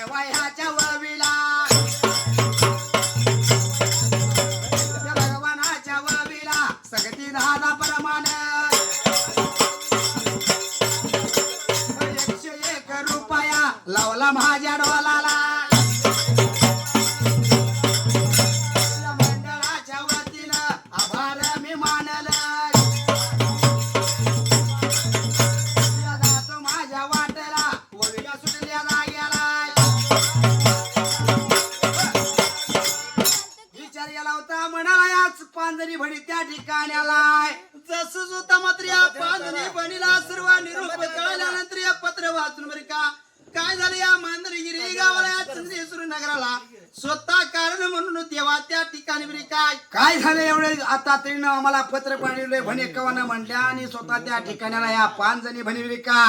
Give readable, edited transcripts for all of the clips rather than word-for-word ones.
वयाच्या वळवीला भगवानाच्या वळवीला सगती दादा प्रमाण 101 रुपया लावला माझ्या डोलाला मंडळाच्या वतीनं आभार मी मानलं जातो माझ्या वाटेला वळीला सुटल्या जाग्याला विचार गेला होता म्हणाला याच पांजरी भणी त्या ठिकाणी आलाय जसं होता मात्र या पांजरी भणीला सर्व निरोप कळल्यानंतर या पत्र वाचून बरं का काय झालं या मांजरीगिरी गावाला या चंद्रेश्वर नगराला स्वतः कारण म्हणून देवा त्या ठिकाणी बरी काय झालं एवढे आता तरी आम्हाला पत्र पाठवले भणे कवाना म्हणल्या आणि स्वतः त्या ठिकाणाला या पांजणी भणी का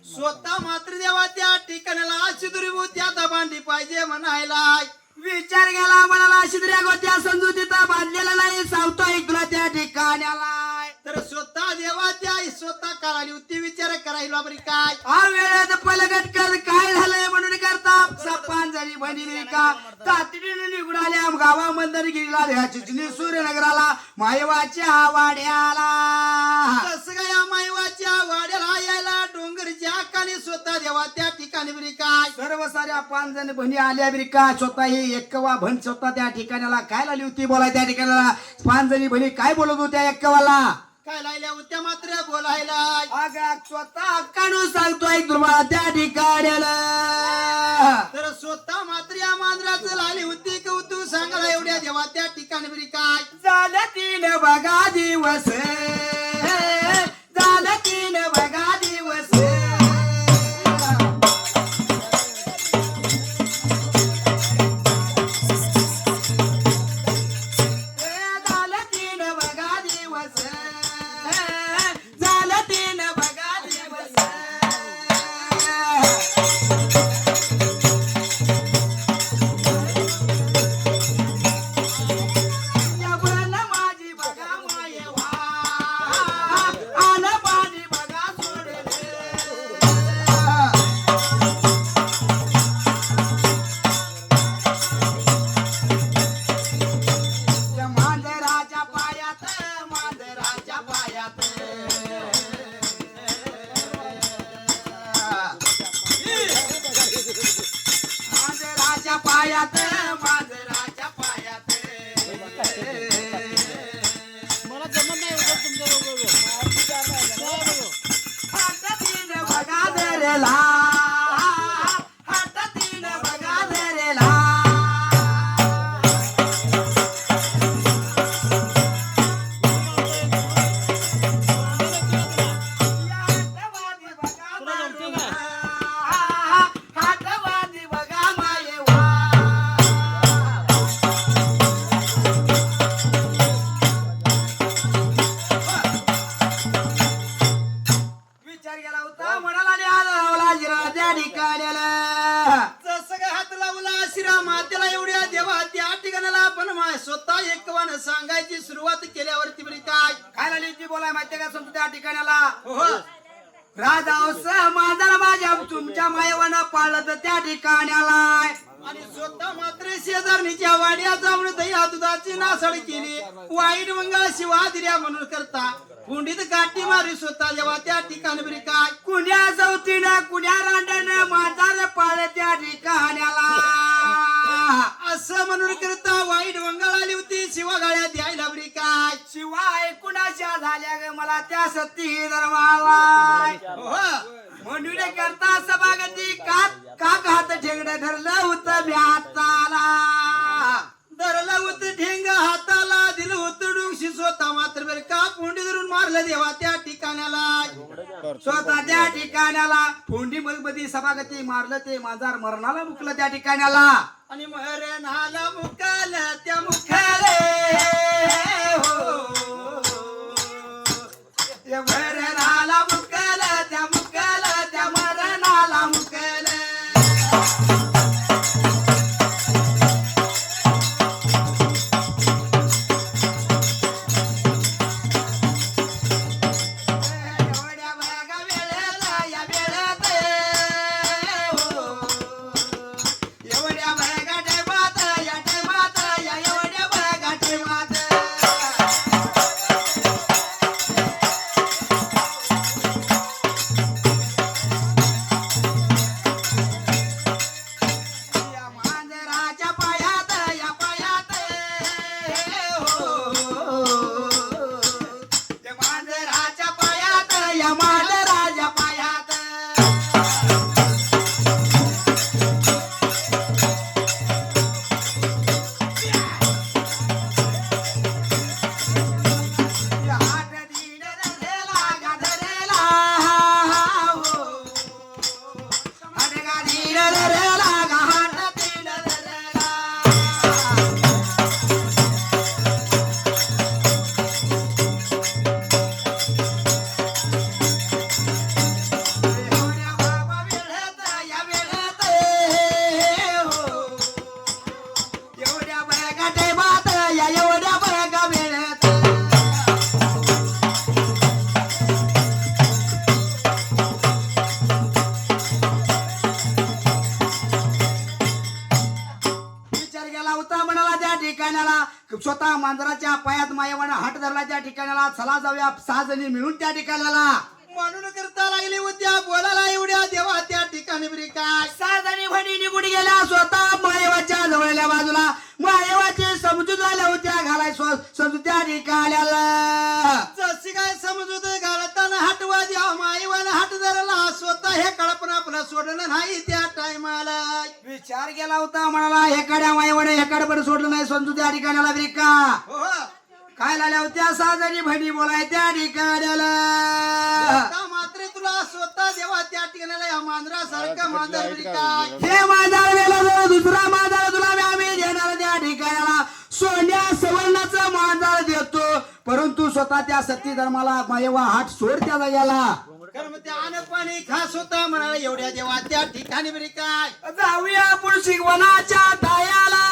स्वतः मात्र देवा त्या ठिकाणाला शिदुरी त्या दबांडी पाहिजे म्हणायला विचार गेला म्हणाला शिदऱ्या गोत्या समजुतीचा बांधलेला नाही सावतो ऐकला त्या ठिकाणाला तर स्वतः देवा त्या स्वतः करायली होती विचार करायला बरी काय हा वेळात पलगट कर काय झालंय म्हणून करता पांजरी भणी का तातडीने निघून आल्या गावामंदर गेला ह्याची सूर्यनगराला मायवाच्या वाड्याला कसं काय या मायवाच्या वाड्याला यायला डोंगरच्या खाली स्वतः देवा त्या ठिकाणी बरी काय सर्व साऱ्या पांजण भणी आल्या बरी काय स्वतः ही एक्कवा भण स्वतः त्या ठिकाणाला काय लावली होती बोलाय त्या ठिकाणाला पांजणी भणी काय बोलत होत्या एक्कवाला काय लायल्या होत्या मात्र बोलायला अग स्वतः काढू सांगतोय तुम्हाला त्या ठिकाण्याला तर स्वतः मात्र या मांजराचं लाली होती की तू सांगायला एवढ्या देवा त्या ठिकाणी बरी काय झालं 3 बघा दिवस झालं 3 बघा दिवस स्वतः एकवान सांगायची सुरुवात केल्यावरती बरी काय लागली ती बोलाय माहितीये का समजा त्या ठिकाणाला राजा माझा माझ्या तुमच्या मायवानं पाळलं तर त्या ठिकाणाला आणि स्वतः मात्र शेजारणीच्या वाड्या जाऊन दह्या दुधाची नासड केली वाईट मंगळ शिवा दिल्या म्हणून करता कुंडीत गाठी मारी स्वतः जेव्हा त्या ठिकाणी बरी काय कुण्या चौथीनं कुण्या रांडनं माझा पाळ त्या ठिकाणाला असं म्हणून करता वाईट मंगळ आली होती शिवा गाळ्या द्यायला बरी काय शिवाय कुणाच्या झाल्या ग मला त्या सती धर्माला म्हणून करता सभागती का हात ठेंगड धरलं होतं मी हाताला धरलं होतं ठेंग हाताला दिलं होतं डोंगशी स्वतः मात्र बरं का फोंडी धरून मारलं देवा त्या ठिकाणाला स्वतः त्या ठिकाणाला फोंडी मध्ये सभागती मारलं ते माझा मरणाला मुकलं त्या ठिकाणाला आणि मरणाला मुकलं त्या मुखाले मरणाला मुकलं त्या मुकलं त्या मरणाला मुकलं ठिकाणाला स्वतः मांजराच्या पायात मायवानं हात धरला त्या ठिकाणाला. चला जाऊया 6 जणी मिळून त्या ठिकाणाला. म्हणून करता लागली होत्या बोलायला एवढ्या देवा त्या ठिकाणी बरी काय 6 जणी भणी निघून गेल्या स्वतः मायवाच्या जवळल्या बाजूला. मायवाचे समजूत आल्या होत्या घालाय समजूत त्या ठिकाणाला. जशी काय समजूत घालताना हटवा द्या मायवानं हात धरला स्वतः हे कळपण आपलं सोडलं नाही. त्या टायमाला विचार केला होता म्हणाला हे काड्या मायवाने हे काडपण सोडलं नाही समजूत त्या ठिकाणाला बरी का. काय झाल्या होत्या 6 जणी बहिणी बोलाय त्या ठिकाणाला. मात्र तुला स्वतः देवा त्या ठिकाणाला या मांजरासारखं मांजर काय हे मांजर वेळेला दुसरा मांजर तुला आम्ही देणार त्या ठिकाणाला. सोन्या सवर्णाचं मांजर देतो परंतु स्वतः त्या सती धर्माला मायवा हात सोड त्या जाग्याला. त्यानं पाणी खास होता म्हणाला एवढ्या देवा त्या ठिकाणी बरी काय. जाऊया आपण शिकवणाच्या तायाला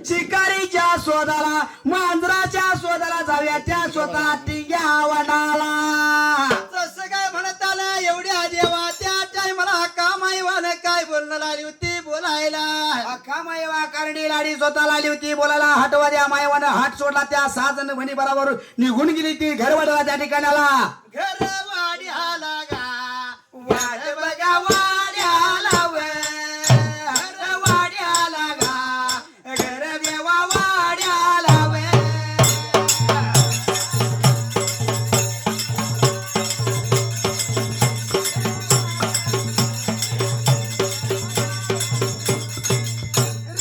शिकारीच्या शोधाला मांजराच्या शोधाला जाऊया त्या स्वतः टिंग्या वडाला. जसं काय म्हणत आलं एवढ्या देवा त्या टायमाला कामाईवानं काय बोलणं लागली होती बोलायला. कामाईवा करडी लाडी स्वतःला आली होती बोलायला. हटवा द्या मायवानं हात सोडला त्या 6 जण म्हणी बरोबर निघून गेली ती घर वाढला त्या ठिकाणाला. घर वाड्याला गा वाड बघा वाड्याला घर वाड्याला गा घर देवा वाड्याला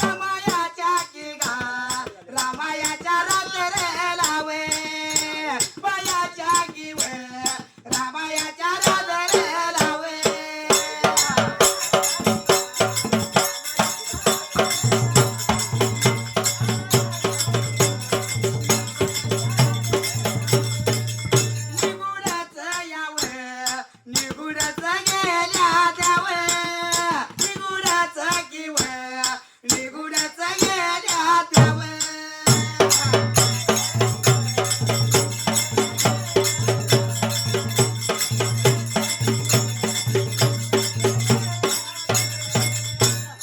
रामायाच्या की गा रामायाच्या रात्र लावे बायाच्या की रामायाच्या रात्र लावे. निगुडाचं यावं निगुडाचं गेल्या द्यावं निगुडाचं किवं निगुडाचं गेल्या द्यावं.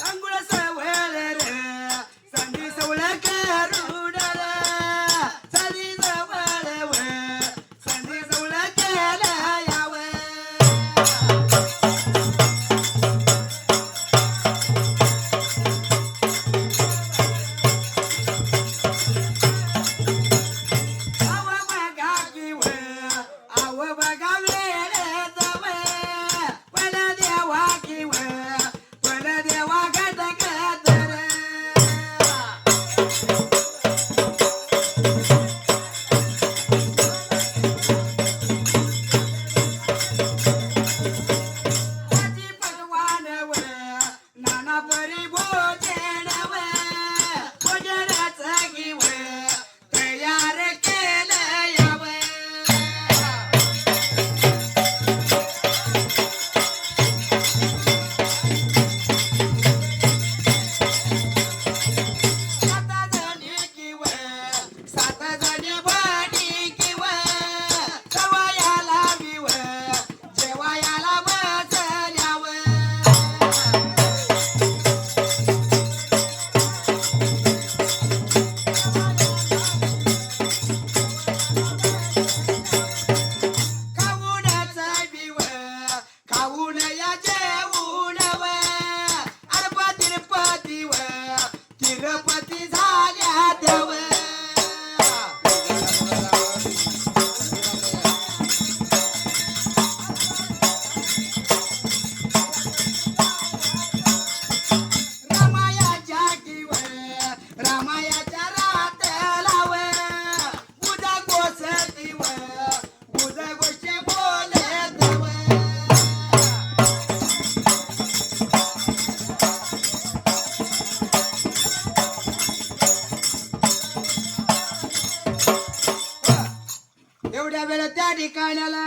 अंघोळ सवळ रे संधी सवळ करून संधी जवळ संधी जवळ केलं यावं. आव बघा किव आव बघा वेळ जव पण देवा किव पण देवा घटक तर. आजी पकवानव नाना परी भोजनव भोजनाचं किव तयार केलं यावं. सात जणी किव 7 जणी भणी किव सवयाला बिव जेवायाला बसल्यावं. खाऊनचं बिव खाऊन या जेवूनव अर्प तिरुपतीव तिरुपती झाल्या देव. रामायाच्या किव रामायाच्या रात लाव पूजा गोष्टीव पूजा गोष्टी बोले देव. एवढ्या वेळ त्या ठिकाणाला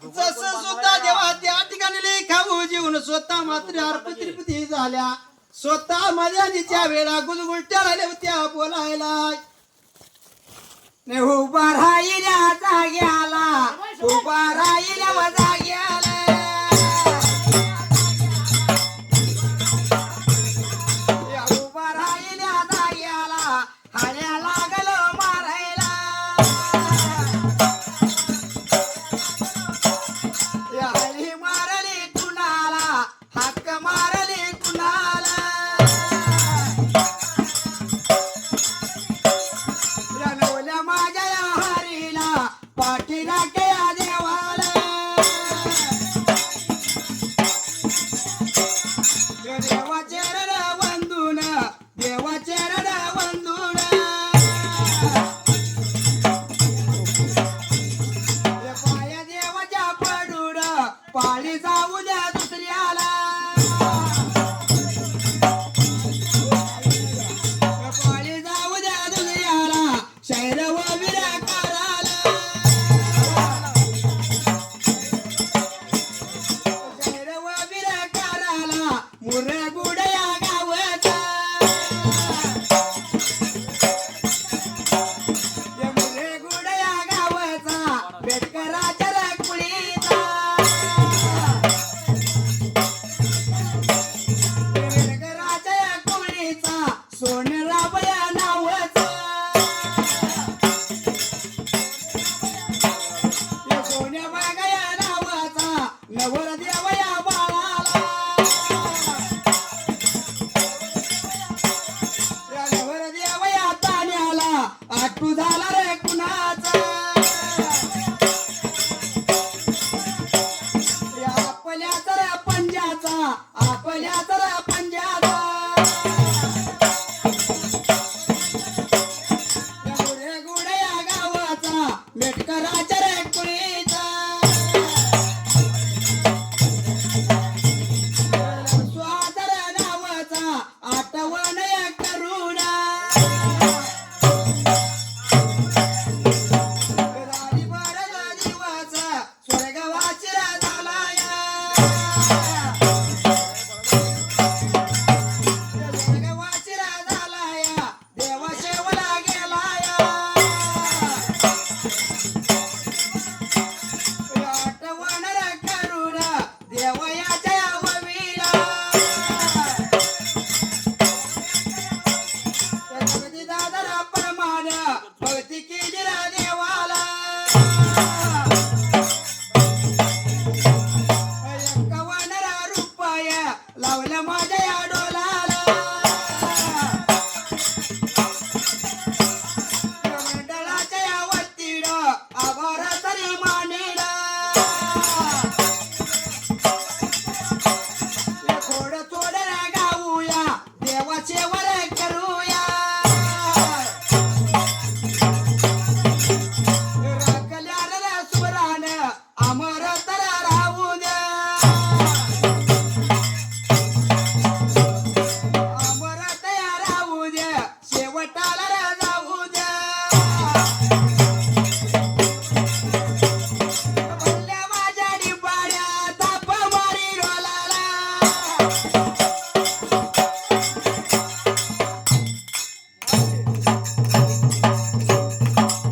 जसं सुद्धा देवा त्या ठिकाणी खाऊ जेवून स्वतः मात्र अर्पतिरपती झाल्या. स्वतः मर्यादेच्या वेळा गुलगुलट्या राहिल्या होत्या बोलायला. उभा राहिल्या जाग्याला उभा राहिल्या जाग्याला. उभा राहिल्या जाग्याला हाड्या लागल्या कुळीचा सोनराव या नावाचा सोन्या बागा या नावाचा नवरदेव या बाळाला या नवरदेव या तान्याला आठू झाला रे कुणाचा या आपल्या तर पंजाचा आपल्या तर पंजाचा या गुडे गुडे या गावाचा मेटकराच्या रे कुळीचा स्वादर नावाचा आठवण या करुणा